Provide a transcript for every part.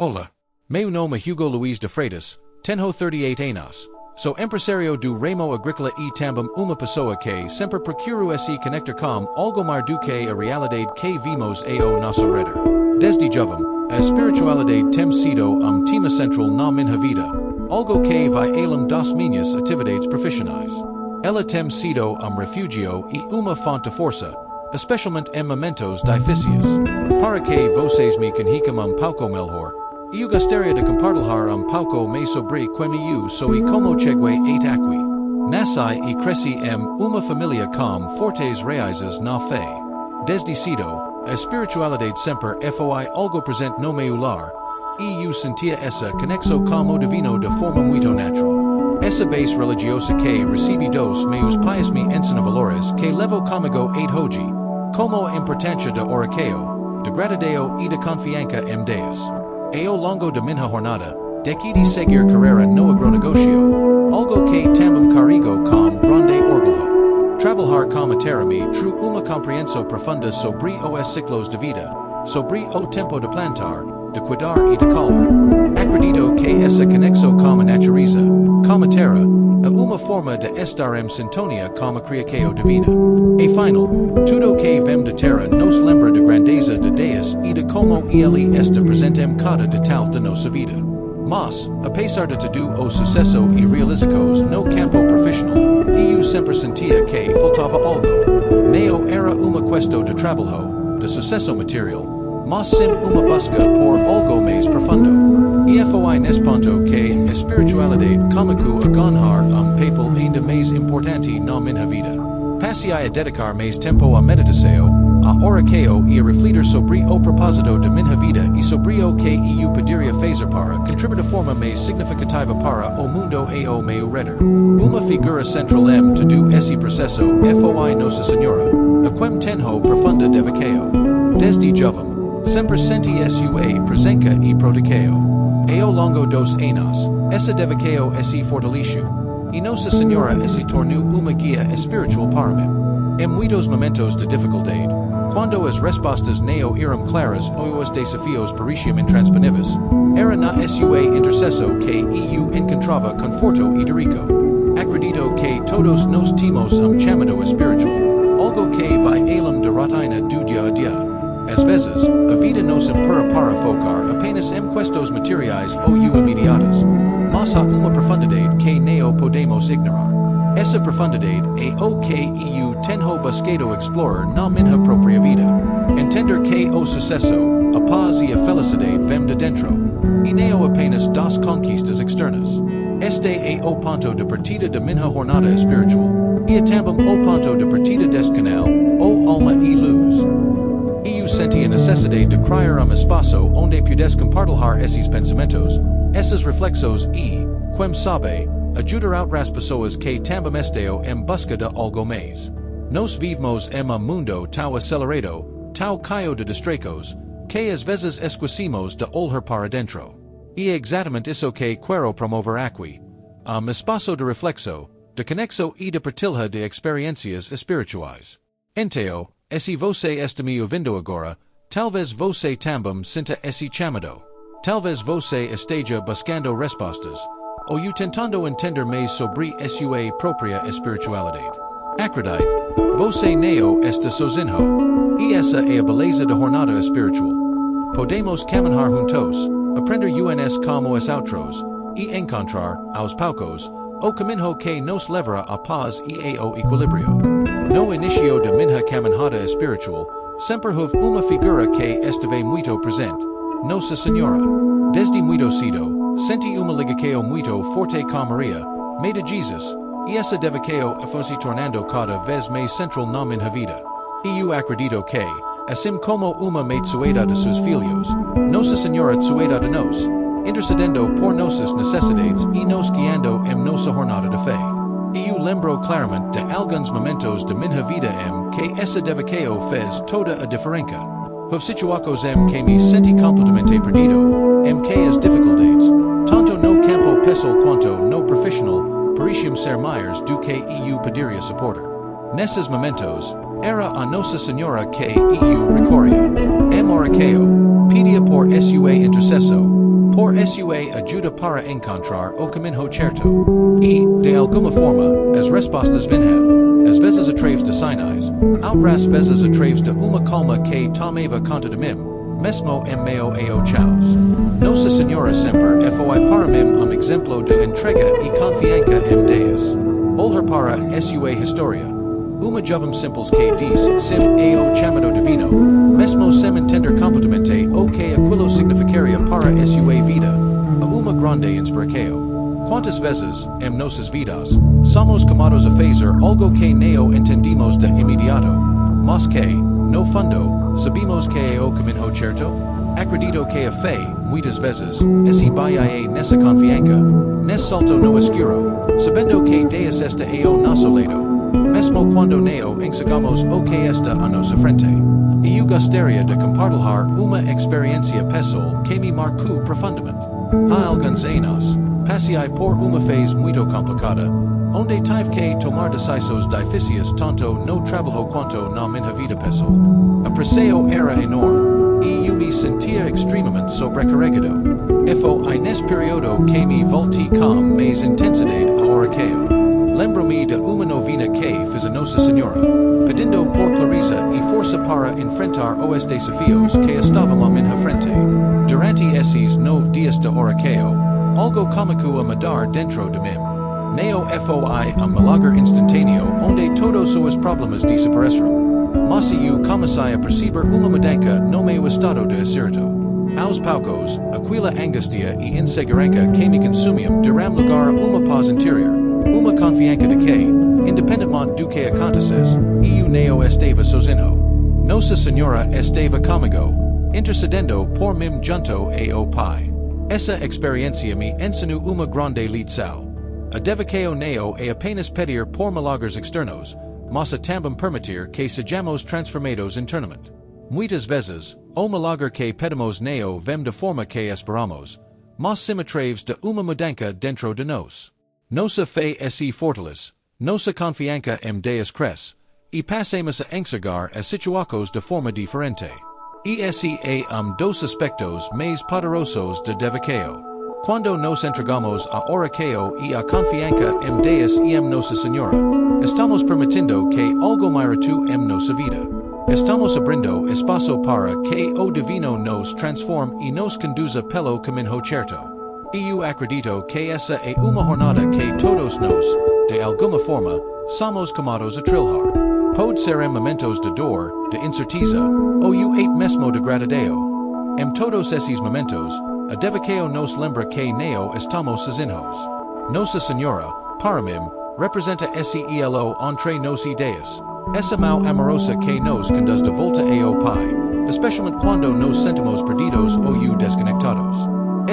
Hola. Meu nome Hugo Luiz de Freitas, tenho 38 anos. Sou empresário do ramo agrícola e também uma pessoa que sempre procuro se conectar com algo mais do que a realidade que vimos ao nosso redor. Desde jovem, a espiritualidade tem sido tema central na minha vida, algo que vai além das minhas atividades profissionais. Ela tem sido refúgio e uma fonte de força, especialmente em momentos difíceis. Para que vocês me conheçam pouco melhor, eu gostaria de compartilhar pouco mais sobre quem eu sou e como cheguei até aqui. Nasci e cresci em uma família com fortes raízes na fé. Desde cedo, a espiritualidade sempre foi algo presente no meu lar, e eu sentia essa conexão com o divino de forma muito natural. Essa base religiosa que recebi dos meus pais me ensina valores que levo comigo até hoje, como a importância de oração, de gratidão e de confiança em Deus. Ao longo de minha jornada, decidi seguir carreira no agronegócio, algo que também carrego com grande orgulho. Trabalhar com a terra me trouxe uma compreensão profunda sobre os ciclos de vida, sobre o tempo de plantar, de cuidar e de colher. Acredito que essa conexão com a natureza, com a terra, é uma forma de estar em sintonia com a criação divina. Afinal, tudo que vem de terra nos lembra da grandeza de Deus e de como ele está presente em cada detalhe de nossa vida. Mas, apesar de todo o sucesso e realizações no campo profissional, eu sempre sentia que faltava algo. Não era uma questão de trabalho, de sucesso material, mas sim uma busca por algo mais profundo. E foi nesse ponto que a espiritualidade começou a ganhar papel ainda mais importante na minha vida. Passei a dedicar mais tempo à meditação, à oração e a refletir sobre o propósito de minha vida e sobre o que eu poderia fazer para contribuir de forma mais significativa para o mundo ao meu redor. Uma figura central em todo esse processo foi Nossa Senhora, a quem tenho profunda devoção. Desde jovem, sempre senti sua presença e proteção. Ao longo dos anos, essa devoção se fortaleceu, e Nossa Senhora se tornou uma guia espiritual para mim. Em muitos momentos de dificuldade, quando as respostas não eram claras ou os desafios pareciam intransponíveis, era na sua intercessão que eu encontrava conforto e dirico. Acredito que todos nós temos chamado espiritual, algo que vai além da rotina do dia a dia. Às vezes, a vida nos empurra para focar apenas em questões materiais ou imediatas, mas há uma profundidade que não podemos ignorar. Essa profundidade é o que eu tenho buscado explorar na minha própria vida. Entender que o sucesso, a paz e a felicidade vêm de dentro, e não apenas das conquistas externas. Este é o ponto de partida de minha jornada espiritual, e também o ponto de partida deste canal, o Alma e Luz. Eu senti a necessidade de criar espaço onde pudesse compartilhar esses pensamentos, essas reflexões e, quem sabe, ajudar outras pessoas que também estão em busca de algo mais. Nós vivemos em mundo tão acelerado, tão cheio de distrações, que às vezes esquecemos de olhar para dentro. E é exatamente isso que quero promover aqui. Espaço de reflexão, de conexão e de partilha de experiências espirituais. Então, se você está me ouvindo agora, talvez você também sinta esse chamado. Talvez você esteja buscando respostas, ou tentando entender mais sobre sua própria espiritualidade. Acredite, você não está sozinho. E essa é a beleza da jornada espiritual. Podemos caminhar juntos, aprender UNS como os outros, e encontrar, aos poucos, o caminho que nos levará à paz e ao equilíbrio. No início de minha caminhada espiritual, sempre houve uma figura que esteve muito presente, Nossa Senhora. Desde muito cedo, senti uma ligação muito forte com Maria, mãe de Jesus, e essa devoção foi se tornando cada vez mais central na minha vida. E eu acredito que, assim como uma mãe cuida de seus filhos, Nossa Senhora cuida de nós, intercedendo por nossas necessidades e nos guiando em nossa jornada de fé. E eu lembro claramente de alguns momentos de minha vida em que essa devoção fez toda a diferença. Houve situações em que me senti completamente perdido, em que as dificuldades, tanto no campo pessoal quanto no profissional, pareciam ser maiores do que eu poderia suportar. Nesses momentos, Era a Nossa Senhora que EU Recoria. M. Oracao. Pedia por sua intercesso. Por sua ajuda para encontrar o caminho certo. E, de alguma forma, as respostas vinham. As vezes através de sinais, outras vezes através de uma calma que tomava conta de mim, mesmo em meio ao caos. Nossa Senhora sempre foi para mim exemplo de entrega e confiança em Deus. Olhar para sua história. Uma jovem simples que diz sim ao chamado divino, mesmo sem entender completamente o que aquilo significaria para sua vida, a uma grande inspiração. Quantas vezes, em nossas vidas, somos chamados a fazer algo que não entendimos de imediato, mas que, no fundo, sabemos que é o caminho certo? Acredito que a fé, muitas vezes, se baseia nessa confiança, nesse salto no escuro, sabendo que Deus está ao nosso lado, mesmo quando não enxergamos o que está à nossa frente. E eu gostaria de compartilhar uma experiência pessoal que me marcou profundamente. Há alguns anos, passei por uma fase muito complicada, onde tive que tomar decisões difíceis tanto no trabalho quanto na minha vida pessoal. A pressão era enorme, e eu me sentia extremamente sobrecarregado. Foi nesse período que me voltei com mais intensidade a oração. Lembro-me de uma novena que fiz a Nossa Senhora, pedindo por clareza e força para enfrentar os desafios que estavam à minha frente. Durante esses 9 dias de oração, algo cômico a mudar dentro de mim. Neo foi milagre instantâneo onde todos os problemas desapareceram. Mas eu comecei a perceber uma mudança no meu estado de espírito. Aos poucos, aquela angústia e insegurança que me consumiam deram lugar a uma paz interior, uma confiança de que, independentemente do que acontecesse, eu não estava sozinho. Nossa Senhora estava comigo, intercedendo por mim junto ao Pai. Essa experiência me ensinou uma grande lição. A devoção não é apenas pedir por milagres externos, mas também permitir que sejamos transformados internamente. Muitas vezes, o milagre que pedimos não vem da forma que esperamos, mas sim através de uma mudança dentro de nós. Nossa fé se fortalece, nossa confiança em Deus cresce, e passamos a enxergar as situações de forma diferente. Esse é dos aspectos mais poderosos de devoção. Quando nos entregamos a oração e a confiança em Deus e em Nossa Senhora, estamos permitindo que algo maior em nossa vida. Estamos abrindo espaço para que o divino nos transforme e nos conduza pelo caminho certo. E eu acredito que essa é uma jornada que todos nós, de alguma forma, somos chamados a trilhar. Pode ser em momentos de dor, de incerteza, ou mesmo de gratidão. Em todos esses momentos, a devoção nos lembra que não estamos sozinhos. Nossa Senhora, para mim, representa esse elo entre nós e Deus. Essa mão amorosa que nos conduz de volta ao Pai, especialmente quando nos sentimos perdidos ou desconectados.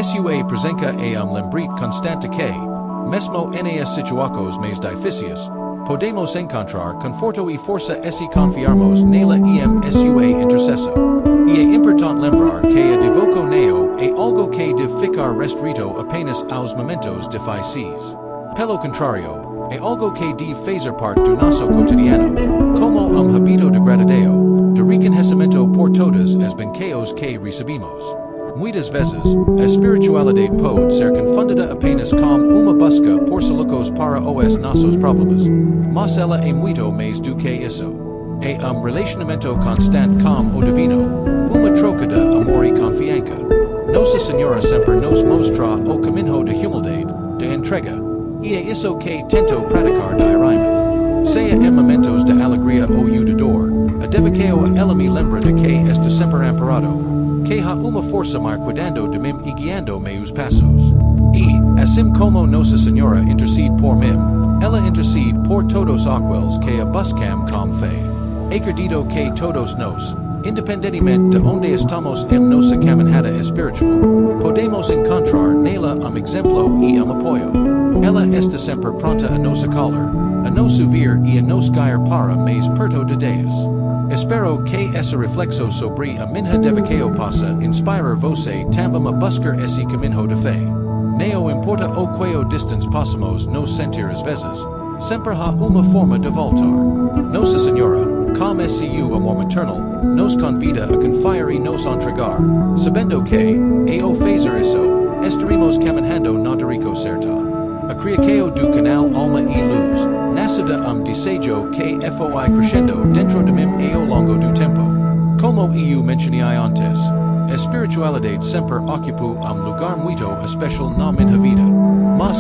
Sua presença é lembrete constante que, mesmo nas situações mais difíceis, podemos encontrar conforto e força se confiarmos nela e em sua intercessão. E é importante lembrar que a devoção não é algo que deve ficar restrito apenas aos momentos difíceis. Pelo contrário, é algo que deve fazer parte do nosso cotidiano, como hábito de gratidão, de reconhecimento por todas as bençãos que recebemos. Muitas vezes, a espiritualidade pode ser confundida apenas com uma busca por soluções para os nossos problemas, mas ela é muito mais do que isso. É relacionamento constante com o divino, uma troca de amor e confiança. Nossa Senhora sempre nos mostra o caminho de humildade, de entrega, e é isso que tento praticar diariamente. Seja em momentos de alegria ou de dor, a devoção ela me lembra de que estou sempre amparado, que há uma força maior cuidando de mim e guiando meus passos. E, assim como Nossa Senhora intercede por mim, ela intercede por todos aqueles que a buscam com fé. Acredito que todos nós, independentemente de onde estamos em nossa caminhada espiritual, podemos encontrar nela exemplo e apoio. Ela está sempre pronta a nos acolher, a nos ouvir e a nos guiar para mais perto de Deus. Espero que esse reflexo sobre a minha devoção possa inspirar você também a buscar esse caminho de fé. Não importa o quão distante possamos nos sentir às vezes, sempre há uma forma de voltar. Nossa Senhora, com scu a more maternal, nos convida a confiare nos entregar, sabendo que, ao fazer isso, estarimos caminhando na Dorico certa. A criaqueo do canal alma e luz, nascida desejo que foi crescendo dentro de mim ao longo do tempo. Como eu mencionei antes, espiritualidade sempre ocupa lugar muito especial na minha vida. Mas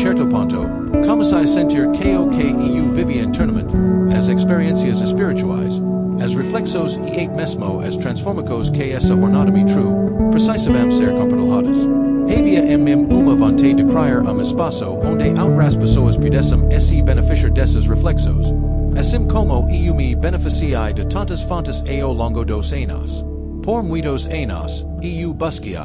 certo ponto, comecei a sentir que o que eu vivia internamente, as experiências espirituais, as reflexos e mesmo as transformações que essa jornada me true, precisavam ser compartilhadas. Havia mim uma vontade de criar espaço onde outras pessoas pudessem se beneficiar desses reflexos, assim como eu me beneficiei de tantas fontes ao longo dos anos. Por muitos anos, eu busquei,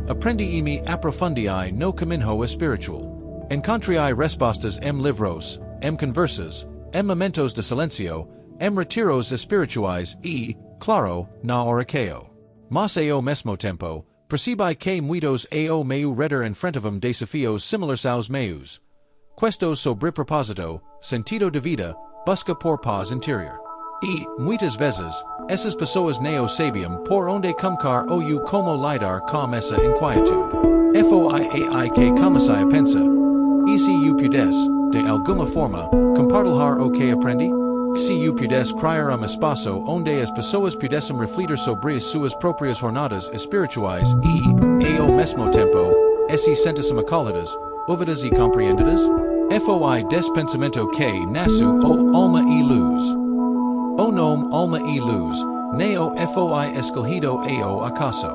aprendi e me aprofundei no caminho espiritual. Encontrei respostas livros, conversas, momentos de silencio, retiros espirituais e, claro, na oração. Mas ao mesmo tempo, percebi que muitos ao meu redor enfrentavam desafios similares aos meus. Questo sobre propósito, sentido de vida, busca por paz interior. E, muitas vezes, essas pessoas não sabiam por onde começar ou como lidar com essa inquietude. Foi que comecei a pensar. E se eu pudesse, de alguma forma, compartilhar o que aprendi? Se eu pudesse criar espaço onde as pessoas pudessem refletir sobre suas próprias jornadas espirituais e, ao mesmo tempo, se sentissem acolhidas, ouvidas e compreendidas? Foi desse pensamento que nasceu o alma e luz. O nome alma e luz, neo foi escolhido ao acaso.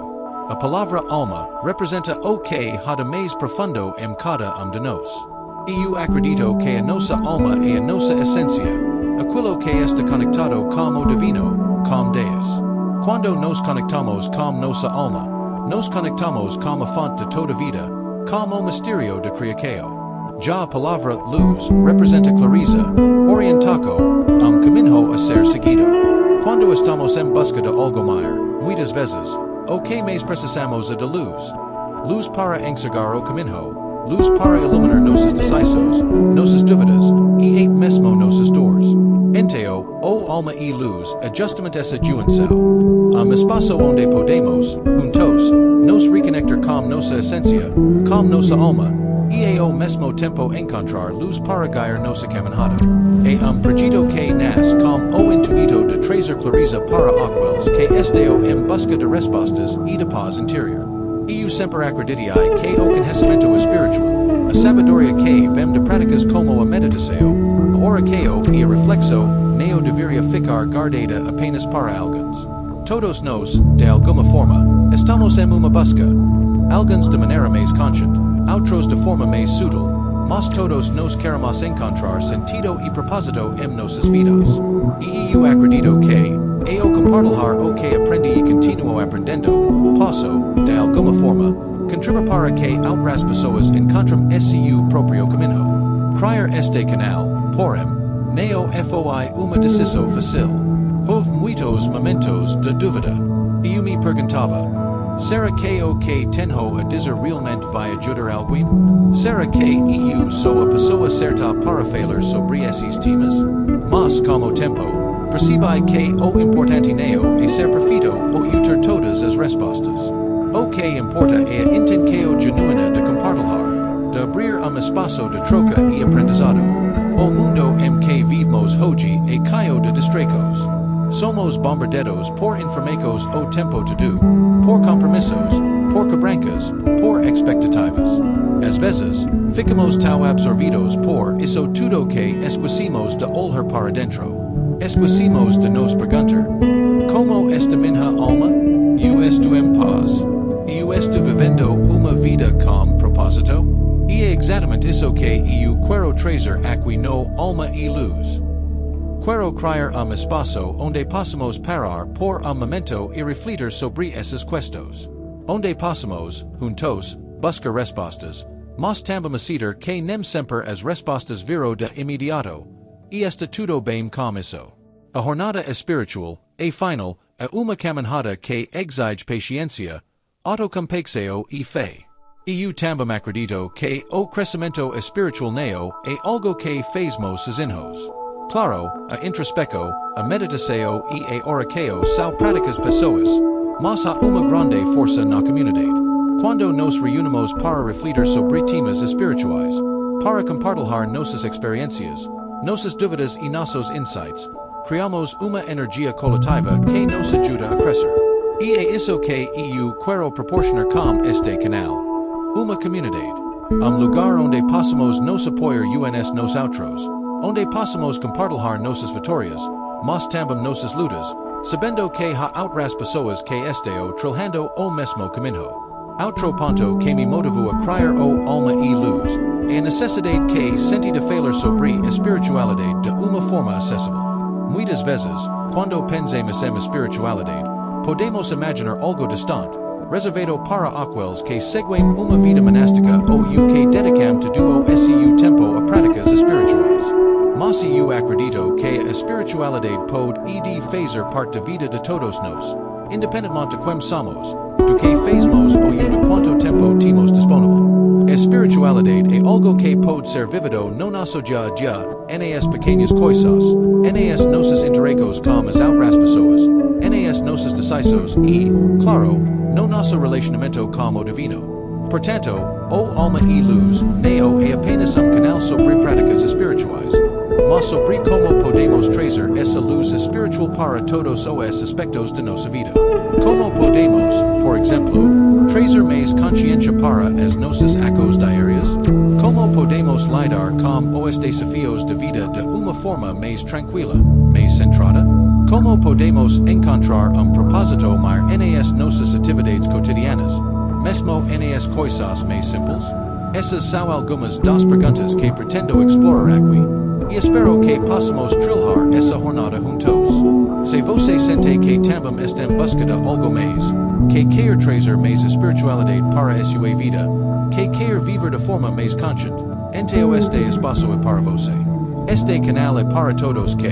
A palavra alma representa o que há de mais profundo cada de nós. Eu acredito que a nossa alma é a nossa essência, aquilo que está conectado com o divino, com Deus. Quando nos conectamos com nossa alma, nos conectamos com a fonte de toda vida, com o mistério de criação. Já a palavra luz representa clareza, orientado, caminho a ser seguido. Quando estamos em busca de algo maior, muitas vezes, o que mais precisamos é de luz. Luz para enxergar o caminho, luz para iluminar nossas decisões, nossas dúvidas, e mesmo nossas dores. Então, o alma e luz é justamente essa junção. Espaço onde podemos, juntos, nos reconectar com nossa essência, com nossa alma, e ao mesmo tempo encontrar luz para guiar nossa caminhada. É projeto que nasce com o intuito de trazer clareza para aqueles que estão em busca de respostas e de paz interior. Eu sempre acreditei que o conhecimento espiritual, a sabedoria que vem de práticas como a meditação, a oração e a reflexão, não deveria ficar guardada apenas para alguns. Todos nós, de alguma forma, estamos em uma busca. Alguns de maneira mais consciente, outros de forma mais sutil, mas todos nos queremos encontrar sentido e propósito em nossas vidas. E eu acredito que, ao compartilhar o que aprendi e continuo aprendendo, posso, de alguma forma, contribuir para que outras pessoas encontrem seu próprio caminho. Criar este canal, porém, não foi uma decisão fácil. Houve muitos momentos de dúvida. Eu me perguntava, será que o que tenho a dizer realmente vai ajudar alguém? Será que eu sou a pessoa certa para falar sobre esses temas? Mas, com o tempo, percebi que o importante não é ser perfeito ou ter todas as respostas. O que importa é a intenção genuína de compartilhar, de abrir espaço de troca e aprendizado. O mundo em que vivemos hoje é cheio de distracos. Somos bombardeados por informações o tempo todo, por compromissos, por cobranças, por expectativas. Às vezes, ficamos tão absorvidos por isso tudo que esquecemos de olhar para dentro. Esquecemos de nos perguntar: como está minha alma? Eu estou em paz? Eu estou vivendo uma vida com propósito? E é exatamente isso que eu quero trazer aqui no Alma e Luz. Quero criar espaço onde possamos parar por momento e refletir sobre essas questões. Onde possamos, juntos, buscar respostas, mas também aceitar que nem sempre as respostas virão de imediato. E está tudo bem com isso. A jornada espiritual, final, é uma caminhada que exige paciência, autocompaixão e fé. E eu também acredito que o crescimento espiritual não é algo que fazemos sozinhos. Claro, a introspeco, a meditaseo e a oraqueo sao práticas pessoas, mas há uma grande força na comunidade. Quando nos reunimos para refletir sobre temas espirituais, para compartilhar nossas experiências, nossas dúvidas e nossos insights, criamos uma energia coletiva que nos ajuda a crescer. E é isso que eu quero proporcionar com este canal. Uma comunidade. Lugar onde possamos nos apoiar nos outros, onde possamos compartilhar nossas vitórias, mas também nossas lutas, sabendo que há outras pessoas que estão trilhando o mesmo caminho. Outro ponto que me motivou a criar o Alma e Luz é a necessidade que senti de falar sobre a espiritualidade de uma forma acessível. Muitas vezes, quando pensamos em espiritualidade, podemos imaginar algo distante, reservado para aqueles que seguem uma vida monástica ou que dedicam todo o seu tempo a práticas espirituais. Mas eu acredito que a espiritualidade pode fazer parte da vida de todos nós, independentemente de quem somos, do que fazemos ou de quanto tempo temos disponível. A espiritualidade é algo que pode ser vivido no nosso dia a dia, nas pequenas coisas, nas nossas interações com as outras pessoas, nas nossas decisões e, claro, no nosso relacionamento com o divino. Portanto, o Alma e Luz não é apenas canal sobre práticas espirituais, mas sobre como podemos trazer essa luz espiritual para todos os aspectos de nossa vida. Como podemos, por exemplo, trazer mais consciência para as nossas ações diárias? Como podemos lidar com os desafios de vida de uma forma mais tranquila, mais centrada? Como podemos encontrar propósito maior nas nossas atividades cotidianas, mesmo nas coisas mais simples? Essas são algumas das perguntas que pretendo explorar aqui, e espero que possamos trilhar essa jornada juntos. Se você sente que também está em busca de algo mais, que quer trazer mais espiritualidade para a sua vida, que quer viver de forma mais consciente, então este espaço é para você. Este canal é para todos que,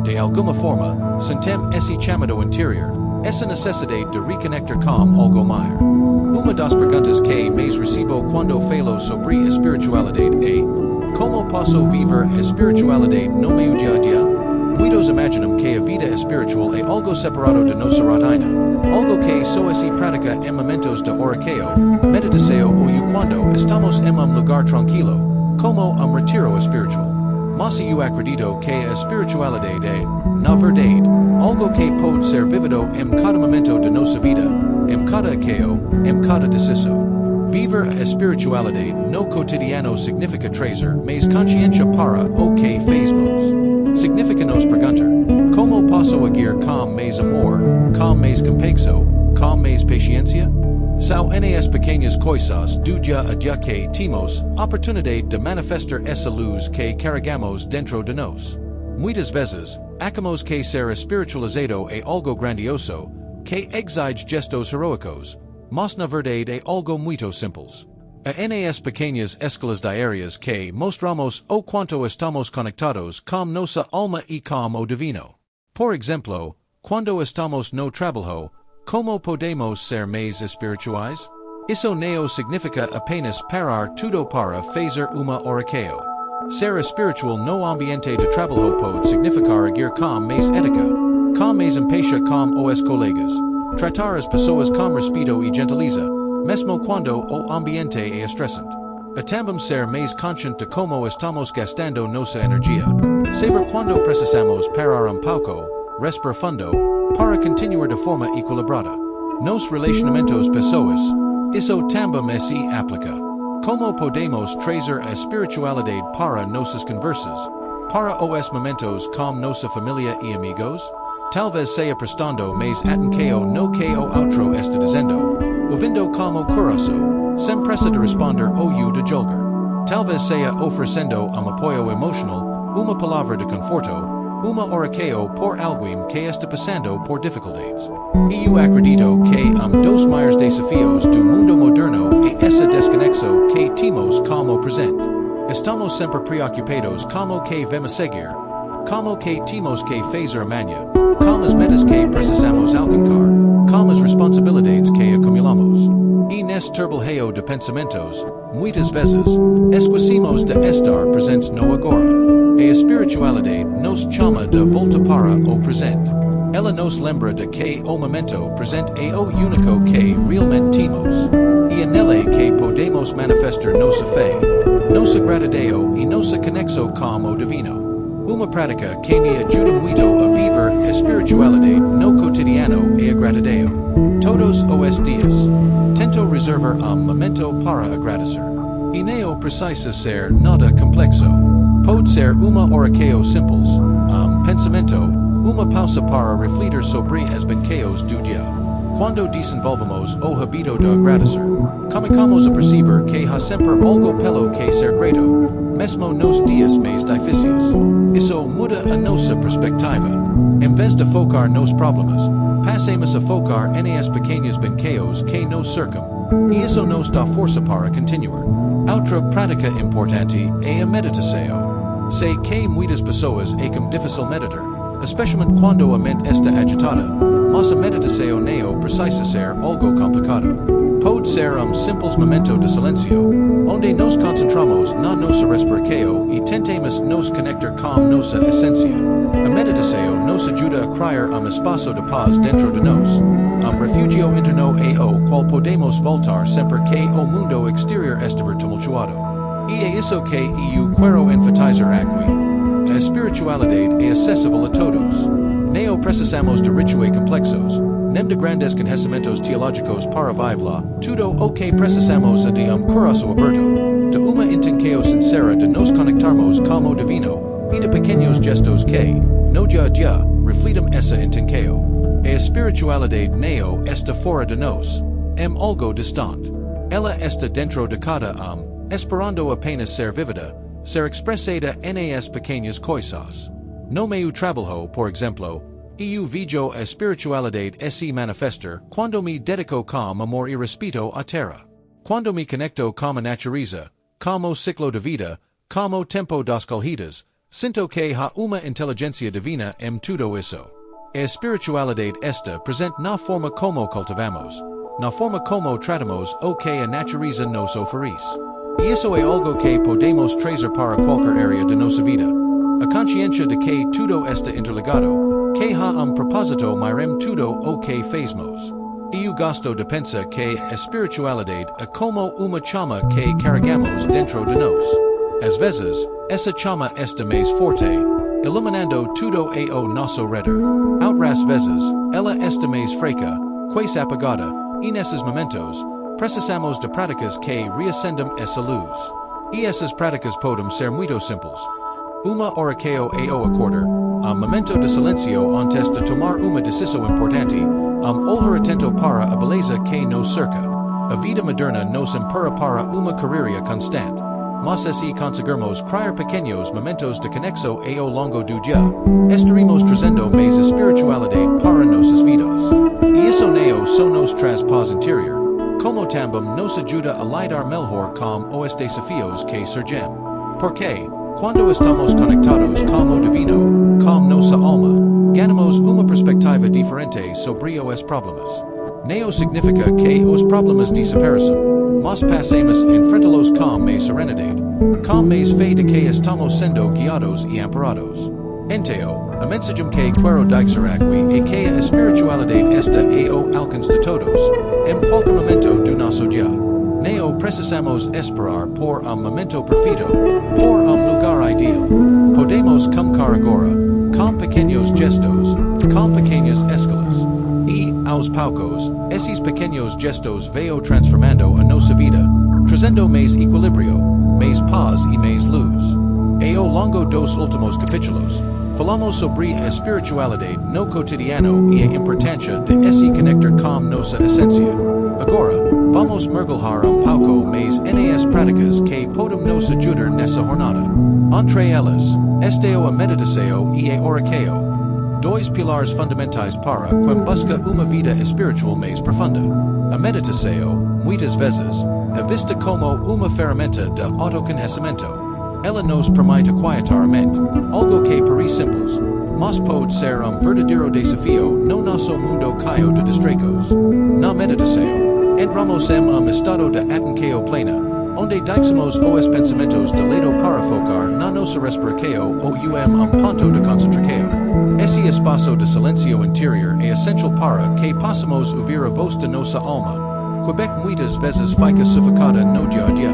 de alguma forma, sentem esse chamado interior, essa necessidade de reconectar com algo maior. Uma das perguntas que mais recebo quando falo sobre espiritualidade é: como posso viver a espiritualidade no meu dia a dia? Muitos imaginam que a vida espiritual é algo separado de nossa rotina, algo que só se pratica em momentos de oração, meditação ou quando estamos em lugar tranquilo, como retiro espiritual. Mas eu acredito que a espiritualidade é, na verdade, algo que pode ser vivido em cada momento de nossa vida, em cada ação, em cada decisão. Viver a espiritualidade no cotidiano significa trazer mais consciência para o que fazemos. Significa nos perguntar: como posso agir com mais amor, com mais compaixão, com mais paciência? São nas pequenas coisas do dia a dia que temos oportunidade de manifestar essa luz que carregamos dentro de nós. Muitas vezes, achamos que ser espiritualizado é algo grandioso, que exige gestos heroicos, mas na verdade é algo muito simples. Nas pequenas escalas diárias que mostramos o quanto estamos conectados com nossa alma e com o divino. Por exemplo, quando estamos no trabalho, como podemos ser mais espirituais? Isso não significa apenas parar tudo para fazer uma oração. Ser espiritual no ambiente de trabalho pode significar agir com mais ética, com mais empatia com os colegas, tratar as pessoas com respeito e gentileza, mesmo quando o ambiente é estressante. Também ser mais consciente de como estamos gastando nossa energia, saber quando precisamos parar pouco, respirar fundo, para continuar de forma equilibrada. Nos relacionamentos pessoas, isso também se aplica. Como podemos trazer a espiritualidade para nossas conversas, para os momentos com nossa família e amigos? Talvez seja prestando mais atenção no que o outro está dizendo, ouvindo como curioso, sem pressa de responder ou de julgar. Talvez seja oferecendo apoio emocional, uma palavra de conforto, uma oração por alguém que está passando por dificuldades. E eu acredito que dos maiores desafios do mundo moderno é essa desconexão que temos com o presente. Estamos sempre preocupados com o que vamos seguir, com o que temos que fazer amanhã, com as metas que precisamos alcançar, com as responsabilidades que acumulamos. E nes turbilheo de pensamentos, muitas vezes, esquecimos de estar presentes no agora. A espiritualidade nos chama de volta para o presente. Ela nos lembra de que o momento presente é o único que realmente temos. E nele que podemos manifestar nossa fé, nossa gratidão e nossa conexão com o divino. Uma prática que me ajuda muito a viver espiritualidade no cotidiano e a gratidão. Todos os dias. Tento reservar momento para agradecer. E não precisa ser nada complexo. Pode ser uma oração simples, pensamento, uma pausa para refletir sobre as benqueos do dia. Quando desenvolvemos o hábito de agradecer, começamos a perceber que há sempre algo pelo que ser grato, mesmo nos dias mais difíceis. Isso muda a nossa perspectiva. Em vez de focar nos problemas, passemos a focar nas pequenas benqueos que nos cercam. E isso nos dá força para continuar. Outra prática importante é a meditação. Sei que muitas pessoas acham difícil meditar, especialmente quando a mente está agitada, mas a meditação não precisa ser algo complicado. Pode ser simples momento de silêncio, onde nos concentramos na nossa respiração e tentamos nos conectar com nossa essência. A meditação nos ajuda a criar espaço de paz dentro de nós, refúgio interno ao qual podemos voltar sempre que o mundo exterior estiver tumultuado. E é isso que eu quero enfatizar aqui. A espiritualidade é acessível a todos. Não precisamos de rituais complexos, nem de grandes conhecimentos teológicos para vivê-la. Tudo o que precisamos é de coração aberto, de uma intenção sincera de nos conectarmos com o divino, e de pequenos gestos que, no dia a dia, refletem essa intenção. A espiritualidade não está fora de nós, algo distante. Ela está dentro de cada esperando apenas ser vivida, ser expressada nas pequenas coisas. No meu trabalho, por exemplo, eu vejo a espiritualidade se manifestar quando me dedico com amor e respeito à terra. Quando me conecto com a natureza, com o ciclo de vida, com o tempo das colheitas, sinto que há uma inteligência divina em tudo isso. A espiritualidade está presente na forma como cultivamos, na forma como tratamos o que a natureza nos oferece. E isso é algo que podemos trazer para qualquer área de nossa vida. A consciência de que tudo está interligado, que há propósito maior tudo o que fazemos. Eu gosto de pensar que a espiritualidade é como uma chama que carregamos dentro de nós. Às vezes, essa chama está mais forte, iluminando tudo ao nosso redor. Outras vezes, ela está mais fraca, quase apagada, e nesses momentos, precisamos de práticas que reacendam essa luz. E essas práticas podem ser muito simples. Uma oração ao acordar, momento de silêncio antes de tomar uma decisão importante, olhar atento para a beleza que nos cerca. A vida moderna nos empurra para uma carreira constante, mas se conseguirmos criar pequenos momentos de conexão ao longo do dia, estaremos trazendo mais espiritualidade para nossas vidas. E isso não só nos traz paz interior, como também nos ajuda a lidar melhor com os desafios que surgem. Porque, quando estamos conectados com o divino, com nossa alma, ganhamos uma perspectiva diferente sobre os problemas. Não significa que os problemas desapareçam, mas passemos a enfrentá-los com mais serenidade, com mais fé de que estamos sendo guiados e amparados. Então, a mensagem que quero dizer aqui é que a espiritualidade está ao alcance de todos, em qualquer momento do nosso dia. Não precisamos esperar por momento perfeito, por lugar ideal. Podemos começar agora, com pequenos gestos, com pequenas escalas. E, aos poucos, esses pequenos gestos vão transformando a nossa vida, trazendo mais equilíbrio, mais paz e mais luz. E ao longo dos últimos capítulos, falamos sobre a espiritualidade no cotidiano e a importância de se conectar com nossa essência. Agora, vamos mergulhar pouco mais nas práticas que podem nos ajudar nessa jornada. Entre elas, está a meditação e a oração. Dois pilares fundamentais para quem busca uma vida espiritual mais profunda. A meditação, muitas vezes, é vista como uma ferramenta de autoconhecimento. Ela nos permite aquietar a mente, algo que parece simples, mas pode ser verdadeiro desafio no nosso mundo caio de distraicos. Na meditação, Entramos estado de atenkeo plena, onde dixamos os pensamentos de lado para focar na nossa respiração ponto de concentração. Esse espaço de silêncio interior é essential para que possamos ouvir a voz de nossa alma. Quebec muitas vezes fica sufocada no dia a dia.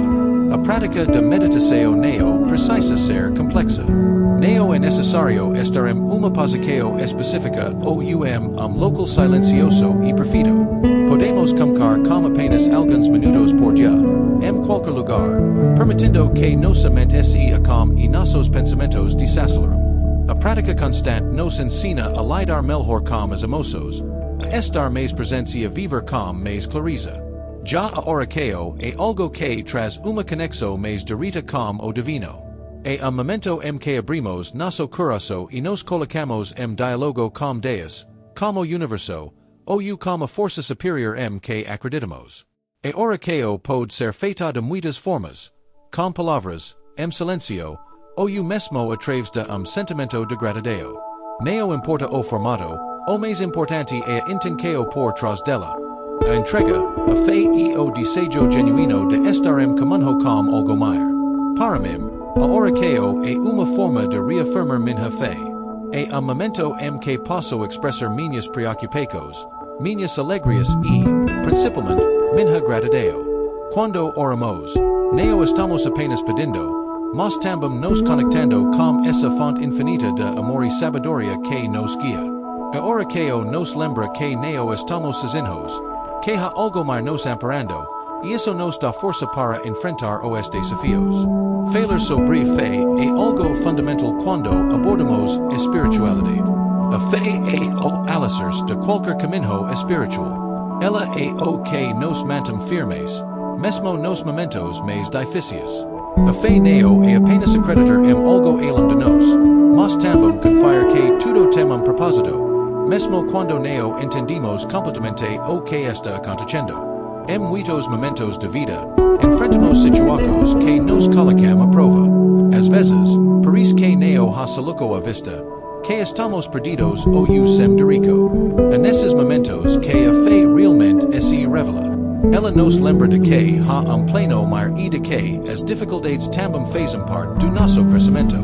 A prática de meditação não precisa ser complexa. Não é necessário estar em uma posição específica ou local silencioso e perfeito. Podemos começar com apenas alguns minutos por dia, em qualquer lugar, permitindo que nossa mente se acalme e nossos pensamentos desaceleram. A prática constante nos ensina a lidar melhor com as emoções, a estar mais presentes e a viver com mais clareza. Já a oração é algo que traz uma conexão mais direta com o divino. É a momento em que abrimos nosso coração e nos colocamos em diálogo com Deus, com o universo, ou com a força superior em que acreditamos. A oração pode ser feita de muitas formas, com palavras, em silêncio, ou mesmo através de sentimento de gratidão. Não importa o formato, o mais importante é a intenção por trás dela. A entrega, a fé e o desejo genuíno de estar em comunhão com algo maior. Para mim, a oração é uma forma de reafirmar minha fé. É momento em que posso expressar minhas preocupações, minhas alegrias e, principalmente, minha gratidão. Quando oramos, não estamos apenas pedindo, mas também nos conectando com essa fonte infinita de amor e sabedoria que nos guia. A oração nos lembra que não estamos sozinhos, que há algo mais nos amparando, e isso nos dá força para enfrentar os desafios. Falar sobre fé é algo fundamental quando abordamos espiritualidade. A fé é o alicerce de qualquer caminho espiritual. Ela é o que nos mantém firmes, mesmo nos momentos mais difíceis. A fé não é apenas acreditar em algo além de nós, mas também confiar que tudo tem propósito, mesmo quando não entendemos completamente o que está acontecendo. Em muitos momentos de vida, enfrentamos situações que nos colocam à prova. Às vezes, por isso que não há soluço à vista, que estamos perdidos ou sem dirico. É nesses momentos que a fé realmente se revela. Ela nos lembra de que há pleno mar e de que as dificuldades também fazem parte do nosso crescimento.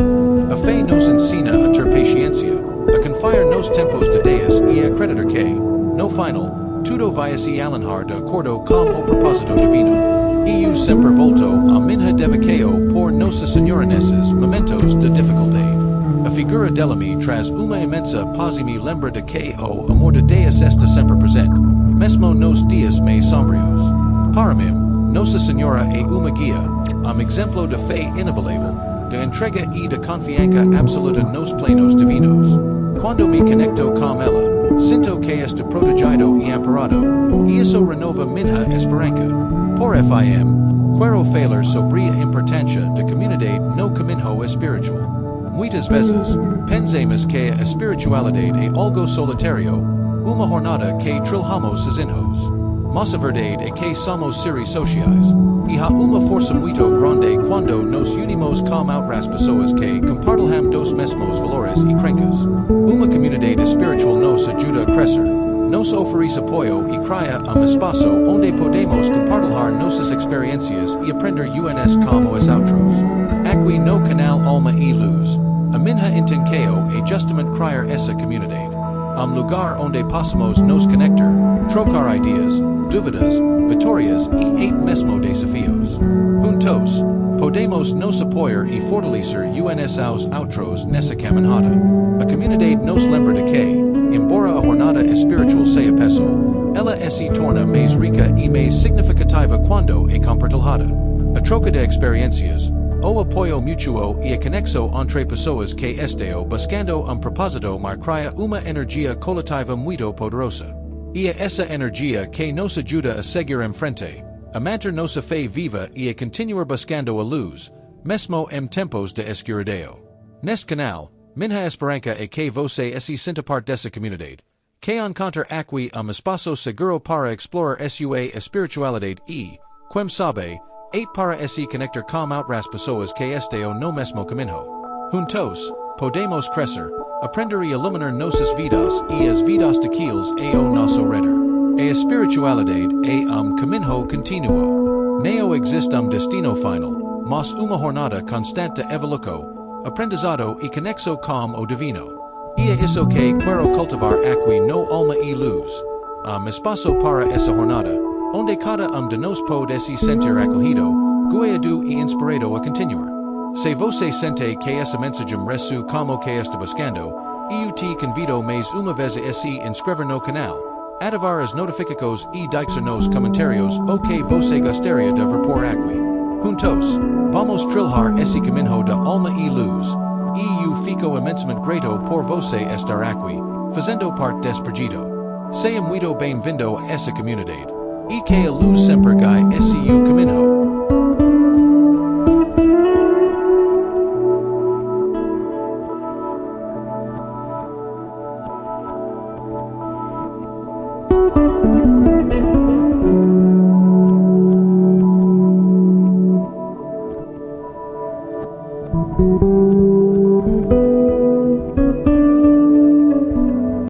A fé nos ensina a ter paciência, a confiar nos tempos de Deus e a acreditar que, no final, tudo vai se alinhar de acordo com o propósito divino. Eu sempre volto a minha devoção por Nossa Senhora nesses momentos de dificuldade. A figura dela me traz uma imensa paz e me lembra de que o amor de Deus está sempre presente, mesmo nos dias mais sombrios. Para mim, Nossa Senhora é uma guia, exemplo de fé inabalável, de entrega e de confiança absoluta nos planos divinos. Quando me conecto com ela, sinto que estou protegido e amparado, e isso renova minha esperança. Por fim, quero falar sobre a importância da comunidade no caminho espiritual. Muitas vezes, pensamos que a espiritualidade é algo solitário, uma jornada que trilhamos sozinhos. Mas a verdade é que somos seres sociais, e há uma força muito grande quando nos unimos com outras pessoas que compartilham dos mesmos valores e crenças. Uma comunidade espiritual nos ajuda a crescer, nos oferece apoio e cria espaço onde podemos compartilhar nossas experiências e aprender uns com os outros. Aqui no canal Alma e Luz, a minha intenção é justamente criar essa comunidade. Lugar onde possamos nos conectar, trocar ideias, dúvidas, vitórias e mesmo desafios. Juntos, podemos nos apoiar e fortalecer aos outros nessa caminhada. A comunidade nos lembra de que, embora a jornada espiritual seja pessoal, ela se torna mais rica e mais significativa quando é compartilhada. A troca de experiências, o apoio mútuo e a conexão entre pessoas que estão buscando propósito cria uma energia coletiva muito poderosa. E é essa energia que nos ajuda a seguir em frente, a manter nossa fé viva e a continuar buscando a luz, mesmo em tempos de escuridão. Neste canal, minha esperança é que você se sinta parte dessa comunidade, que encontre aqui espaço seguro para explorar sua espiritualidade e, quem sabe, para se conectar com outras pessoas que estão no mesmo caminho. Juntos, podemos crescer, aprender e iluminar nossas vidas e as vidas daqueles ao nosso redor. A spiritualidade, caminho continuo. Neo existum destino final, mas uma jornada constante evoluco, aprendizado e conexo com o divino. Ia isso que quero cultivar aqui no alma e luz. Espaço para essa jornada, onde cada de nós pode se sentir acolhido, guiado e inspirado a continuar. Se você sente que essa mensagem resu como que está buscando, eu te convido mais uma vez a se inscrever no canal, ativar as notificações e deixar nos comentários o que você gostaria de ver por aqui. Juntos, vamos trilhar esse caminho da alma e luz, e eu fico imensamente grato por você estar aqui, fazendo parte desse projeto. Seja muito bem-vindo a essa comunidade, e que a luz sempre guie esse caminho.